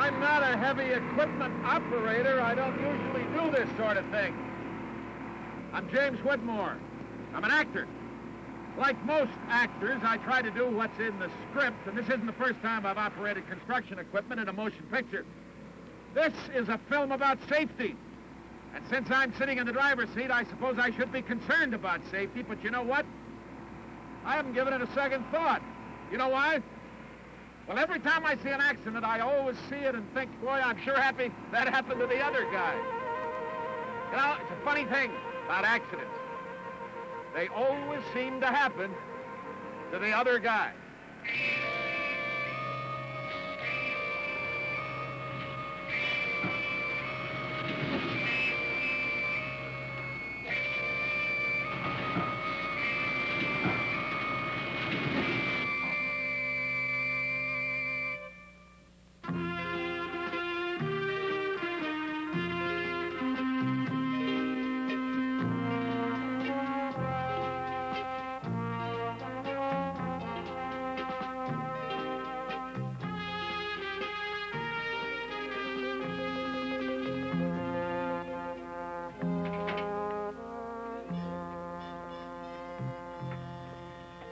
I'm not a heavy equipment operator. I don't usually do this sort of thing. I'm James Whitmore. I'm an actor. Like most actors, I try to do what's in the script, and this isn't the first time I've operated construction equipment in a motion picture. This is a film about safety. And since I'm sitting in the driver's seat, I suppose I should be concerned about safety, but you know what? I haven't given it a second thought. You know why? Well, every time I see an accident, I always see it and think, boy, I'm sure happy that happened to the other guy. You know, it's a funny thing about accidents. They always seem to happen to the other guy.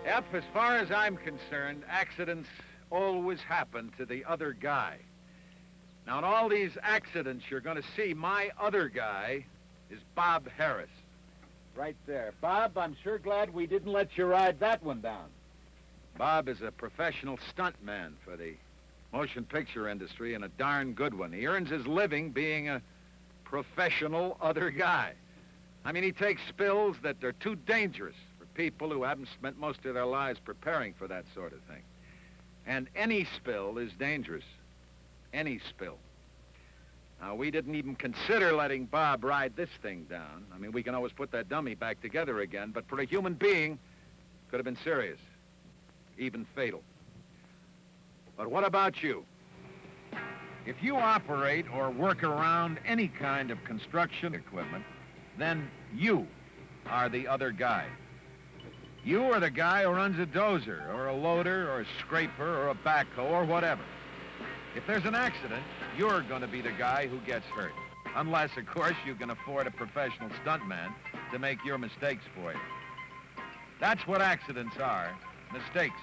Yep, as far as I'm concerned, accidents always happen to the other guy. Now, in all these accidents you're going to see, my other guy is Bob Harris. Right there. Bob, I'm sure glad we didn't let you ride that one down. Bob is a professional stuntman for the motion picture industry, and a darn good one. He earns his living being a professional other guy. I mean, he takes spills that are too dangerous for people who haven't spent most of their lives preparing for that sort of thing. And any spill is dangerous. Any spill. Now, we didn't even consider letting Bob ride this thing down. I mean, we can always put that dummy back together again, but for a human being, it could have been serious, even fatal. But what about you? If you operate or work around any kind of construction equipment, then you are the other guy. You are the guy who runs a dozer or a loader or a scraper or a backhoe or whatever. If there's an accident, you're going to be the guy who gets hurt. Unless, of course, you can afford a professional stuntman to make your mistakes for you. That's what accidents are, mistakes.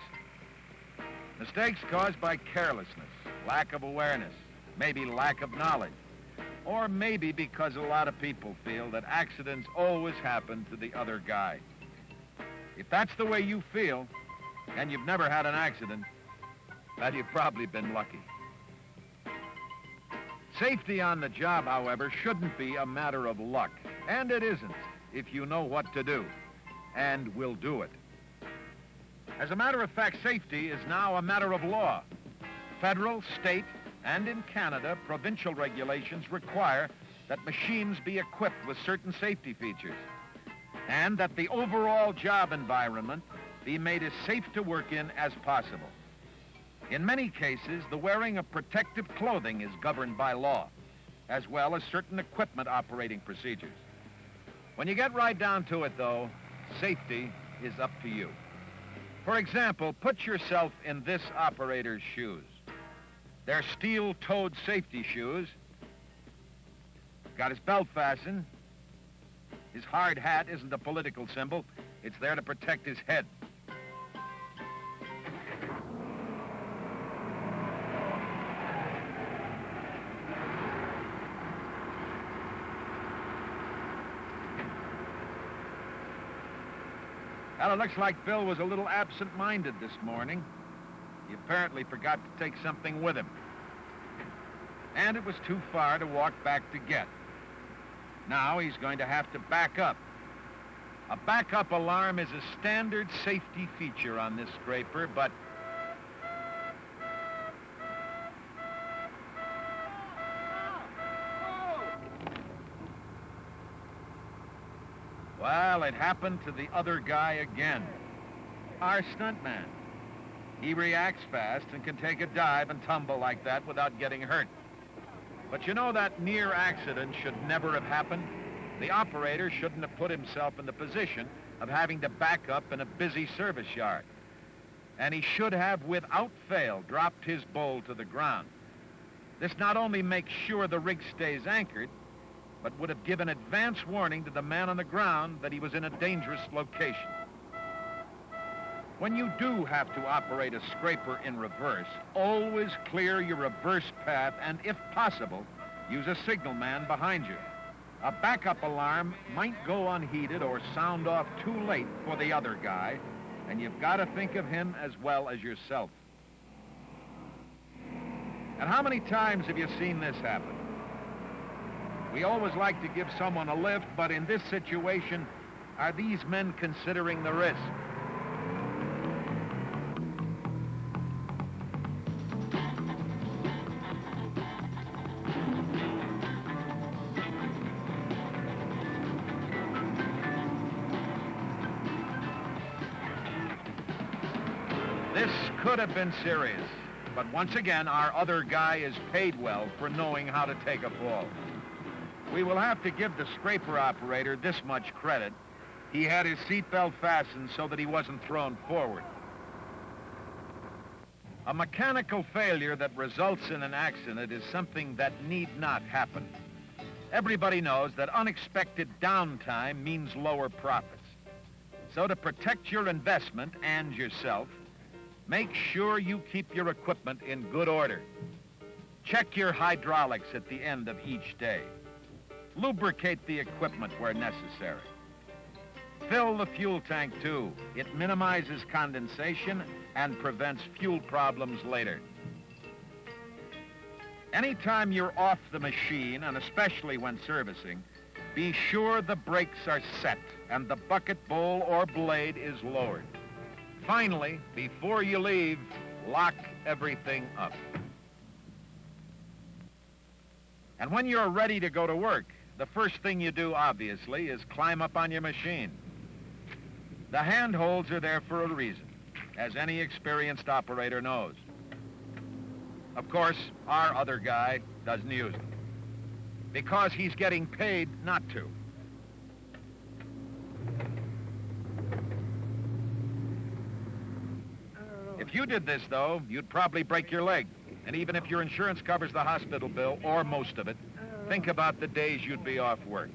Mistakes caused by carelessness, lack of awareness, maybe lack of knowledge, or maybe because a lot of people feel that accidents always happen to the other guy. If that's the way you feel, and you've never had an accident, well, you've probably been lucky. Safety on the job, however, shouldn't be a matter of luck, and it isn't if you know what to do, and will do it. As a matter of fact, safety is now a matter of law. Federal, state, and in Canada, provincial regulations require that machines be equipped with certain safety features, and that the overall job environment be made as safe to work in as possible. In many cases, the wearing of protective clothing is governed by law, as well as certain equipment operating procedures. When you get right down to it, though, safety is up to you. For example, put yourself in this operator's shoes. They're steel-toed safety shoes. Got his belt fastened. His hard hat isn't a political symbol. It's there to protect his head. Well, it looks like Bill was a little absent-minded this morning. He apparently forgot to take something with him. And it was too far to walk back to get. Now he's going to have to back up. A backup alarm is a standard safety feature on this scraper, but well, it happened to the other guy again. Our stuntman. He reacts fast and can take a dive and tumble like that without getting hurt. But you know that near accident should never have happened? The operator shouldn't have put himself in the position of having to back up in a busy service yard. And he should have, without fail, dropped his bowl to the ground. This not only makes sure the rig stays anchored, but would have given advance warning to the man on the ground that he was in a dangerous location. When you do have to operate a scraper in reverse, always clear your reverse path and, if possible, use a signalman behind you. A backup alarm might go unheeded or sound off too late for the other guy, and you've got to think of him as well as yourself. And how many times have you seen this happen? We always like to give someone a lift, but in this situation, are these men considering the risk? This could have been serious, but once again, our other guy is paid well for knowing how to take a fall. We will have to give the scraper operator this much credit. He had his seatbelt fastened so that he wasn't thrown forward. A mechanical failure that results in an accident is something that need not happen. Everybody knows that unexpected downtime means lower profits. So to protect your investment and yourself, make sure you keep your equipment in good order. Check your hydraulics at the end of each day. Lubricate the equipment where necessary. Fill the fuel tank too. It minimizes condensation and prevents fuel problems later. Anytime you're off the machine, and especially when servicing, be sure the brakes are set and the bucket bowl or blade is lowered. Finally, before you leave, lock everything up. And when you're ready to go to work, the first thing you do, obviously, is climb up on your machine. The handholds are there for a reason, as any experienced operator knows. Of course, our other guy doesn't use them, because he's getting paid not to. If you did this, though, you'd probably break your leg. And even if your insurance covers the hospital bill, or most of it, think about the days you'd be off work.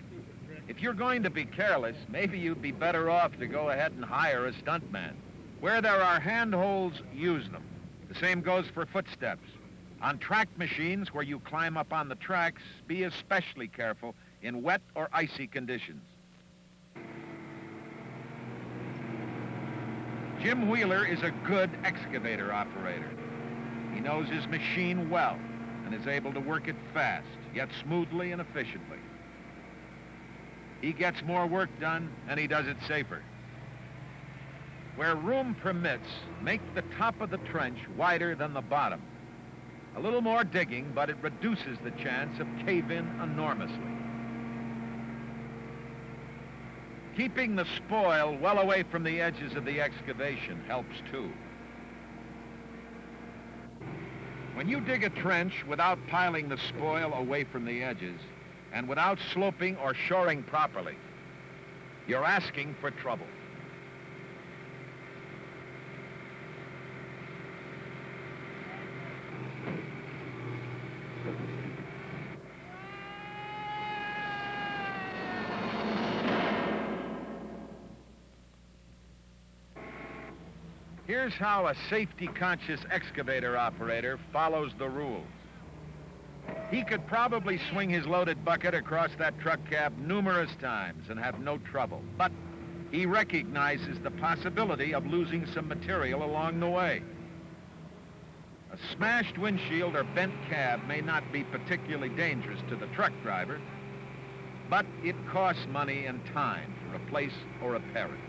If you're going to be careless, maybe you'd be better off to go ahead and hire a stuntman. Where there are handholds, use them. The same goes for footsteps. On track machines where you climb up on the tracks, be especially careful in wet or icy conditions. Jim Wheeler is a good excavator operator. He knows his machine well and is able to work it fast, yet smoothly and efficiently. He gets more work done, and he does it safer. Where room permits, make the top of the trench wider than the bottom. A little more digging, but it reduces the chance of cave-in enormously. Keeping the spoil well away from the edges of the excavation helps too. When you dig a trench without piling the spoil away from the edges and without sloping or shoring properly, you're asking for trouble. Here's how a safety-conscious excavator operator follows the rules. He could probably swing his loaded bucket across that truck cab numerous times and have no trouble, but he recognizes the possibility of losing some material along the way. A smashed windshield or bent cab may not be particularly dangerous to the truck driver, but it costs money and time to replace or repair it.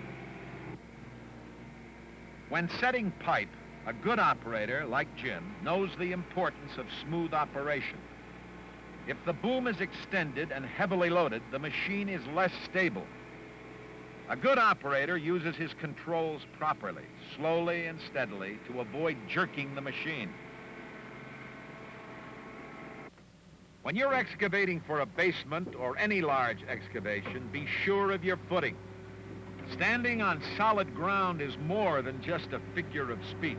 When setting pipe, a good operator, like Jim, knows the importance of smooth operation. If the boom is extended and heavily loaded, the machine is less stable. A good operator uses his controls properly, slowly and steadily, to avoid jerking the machine. When you're excavating for a basement or any large excavation, be sure of your footing. Standing on solid ground is more than just a figure of speech.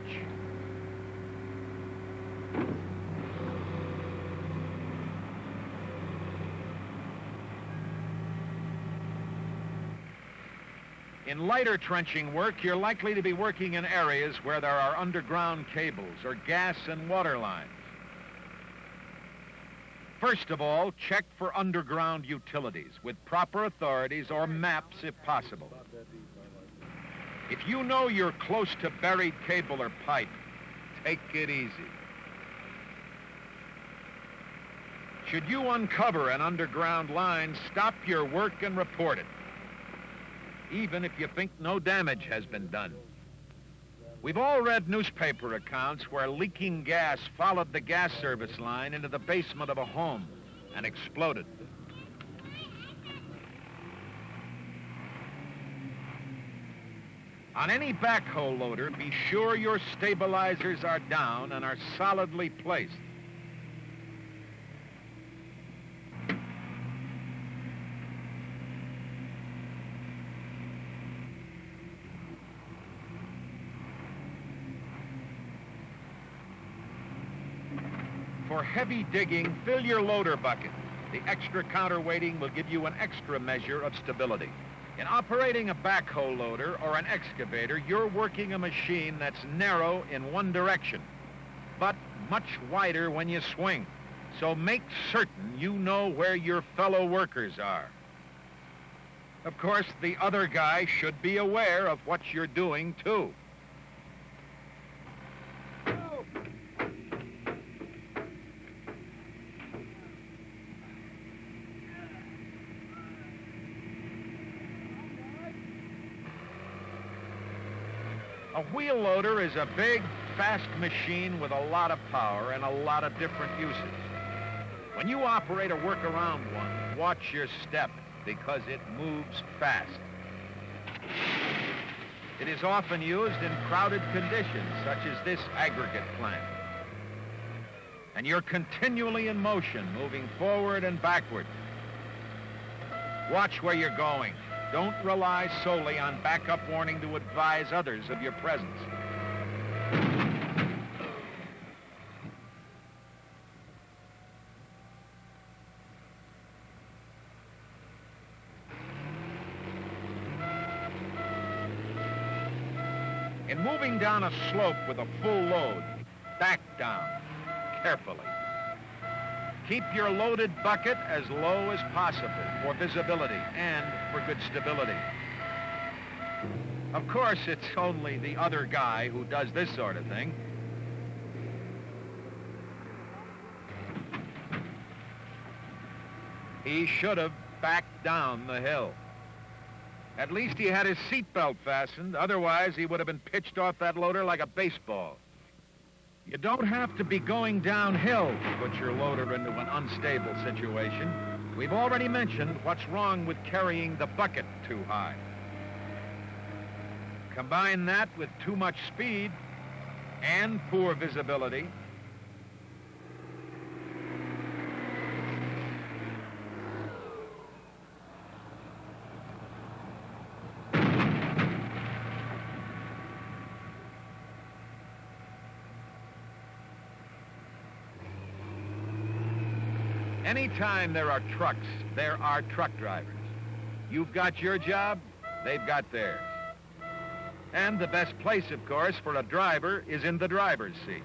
In lighter trenching work, you're likely to be working in areas where there are underground cables or gas and water lines. First of all, check for underground utilities with proper authorities or maps if possible. If you know you're close to buried cable or pipe, take it easy. Should you uncover an underground line, stop your work and report it, even if you think no damage has been done. We've all read newspaper accounts where leaking gas followed the gas service line into the basement of a home and exploded. On any backhoe loader, be sure your stabilizers are down and are solidly placed. For heavy digging, fill your loader bucket. The extra counterweighting will give you an extra measure of stability. In operating a backhoe loader or an excavator, you're working a machine that's narrow in one direction, but much wider when you swing. So make certain you know where your fellow workers are. Of course, the other guy should be aware of what you're doing, too. A wheel loader is a big, fast machine with a lot of power and a lot of different uses. When you operate or work around one, watch your step because it moves fast. It is often used in crowded conditions, such as this aggregate plant. And you're continually in motion, moving forward and backward. Watch where you're going. Don't rely solely on backup warning to advise others of your presence. In moving down a slope with a full load, back down carefully. Keep your loaded bucket as low as possible for visibility and for good stability. Of course, it's only the other guy who does this sort of thing. He should have backed down the hill. At least he had his seatbelt fastened. Otherwise, he would have been pitched off that loader like a baseball. You don't have to be going downhill to put your loader into an unstable situation. We've already mentioned what's wrong with carrying the bucket too high. Combine that with too much speed and poor visibility. Anytime there are trucks, there are truck drivers. You've got your job, they've got theirs. And the best place, of course, for a driver is in the driver's seat.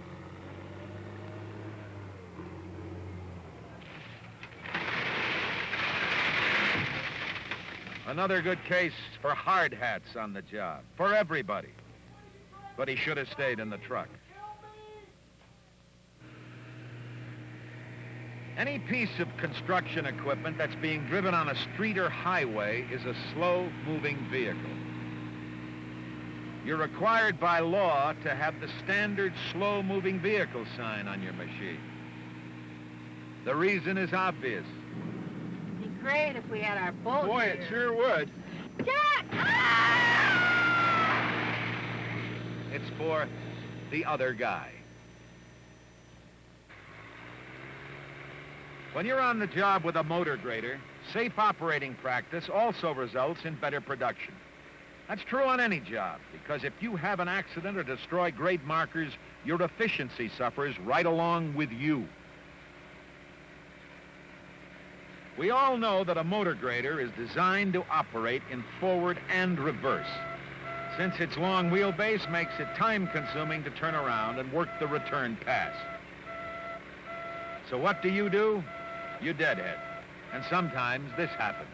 Another good case for hard hats on the job, for everybody. But he should have stayed in the truck. Any piece of construction equipment that's being driven on a street or highway is a slow-moving vehicle. You're required by law to have the standard slow-moving vehicle sign on your machine. The reason is obvious. It'd be great if we had our boat Boy, here. it sure would. Jack! Ah! It's for the other guy. When you're on the job with a motor grader, safe operating practice also results in better production. That's true on any job, because if you have an accident or destroy grade markers, your efficiency suffers right along with you. We all know that a motor grader is designed to operate in forward and reverse, since its long wheelbase makes it time-consuming to turn around and work the return pass. So what do? You deadhead. And sometimes this happens.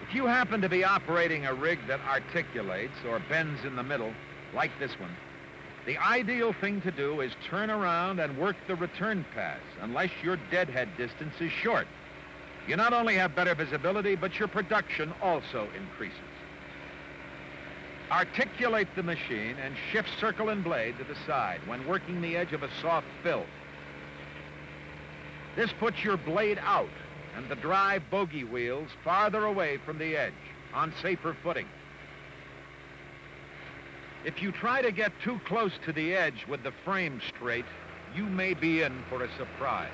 If you happen to be operating a rig that articulates or bends in the middle, like this one, the ideal thing to do is turn around and work the return pass, unless your deadhead distance is short. You not only have better visibility, but your production also increases. Articulate the machine and shift circle and blade to the side when working the edge of a soft fill. This puts your blade out and the drive bogey wheels farther away from the edge, on safer footing. If you try to get too close to the edge with the frame straight, you may be in for a surprise.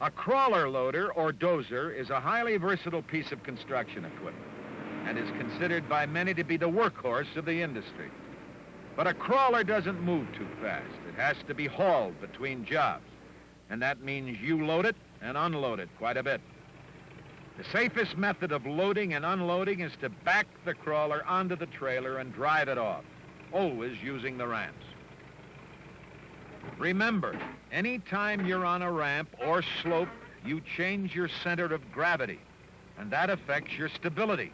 A crawler loader or dozer is a highly versatile piece of construction equipment and is considered by many to be the workhorse of the industry. But a crawler doesn't move too fast. It has to be hauled between jobs, and that means you load it and unload it quite a bit. The safest method of loading and unloading is to back the crawler onto the trailer and drive it off, always using the ramps. Remember, anytime you're on a ramp or slope, you change your center of gravity, and that affects your stability.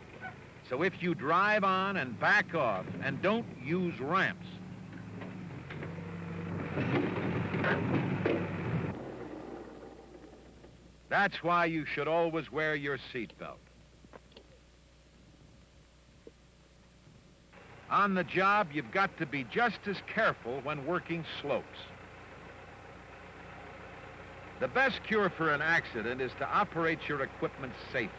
So if you drive on and back off and don't use ramps, that's why you should always wear your seatbelt. On the job, you've got to be just as careful when working slopes. The best cure for an accident is to operate your equipment safely,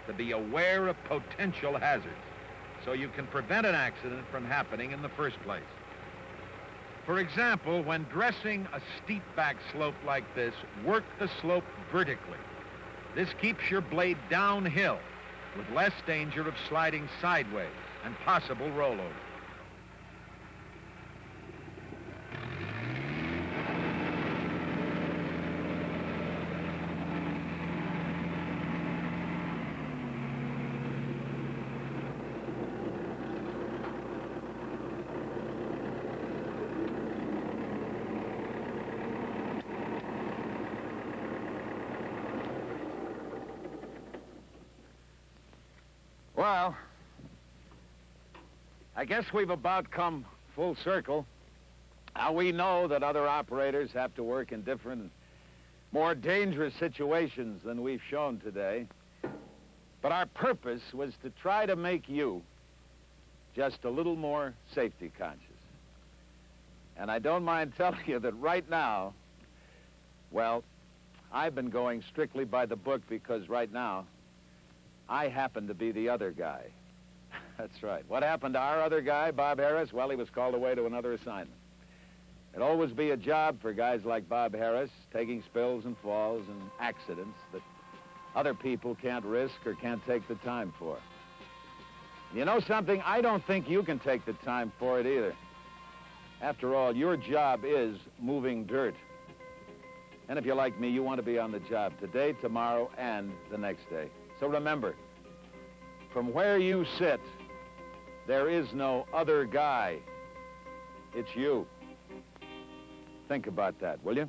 to be aware of potential hazards, so you can prevent an accident from happening in the first place. For example, when dressing a steep back slope like this, work the slope vertically. This keeps your blade downhill with less danger of sliding sideways and possible rollover. Well, I guess we've about come full circle. Now, we know that other operators have to work in different, more dangerous situations than we've shown today. But our purpose was to try to make you just a little more safety conscious. And I don't mind telling you that right now, well, I've been going strictly by the book because right now, I happen to be the other guy. That's right. What happened to our other guy, Bob Harris? Well, he was called away to another assignment. It'll always be a job for guys like Bob Harris, taking spills and falls and accidents that other people can't risk or can't take the time for. You know something? I don't think you can take the time for it either. After all, your job is moving dirt. And if you're like me, you want to be on the job today, tomorrow, and the next day. So remember, from where you sit, there is no other guy. It's you. Think about that, will you?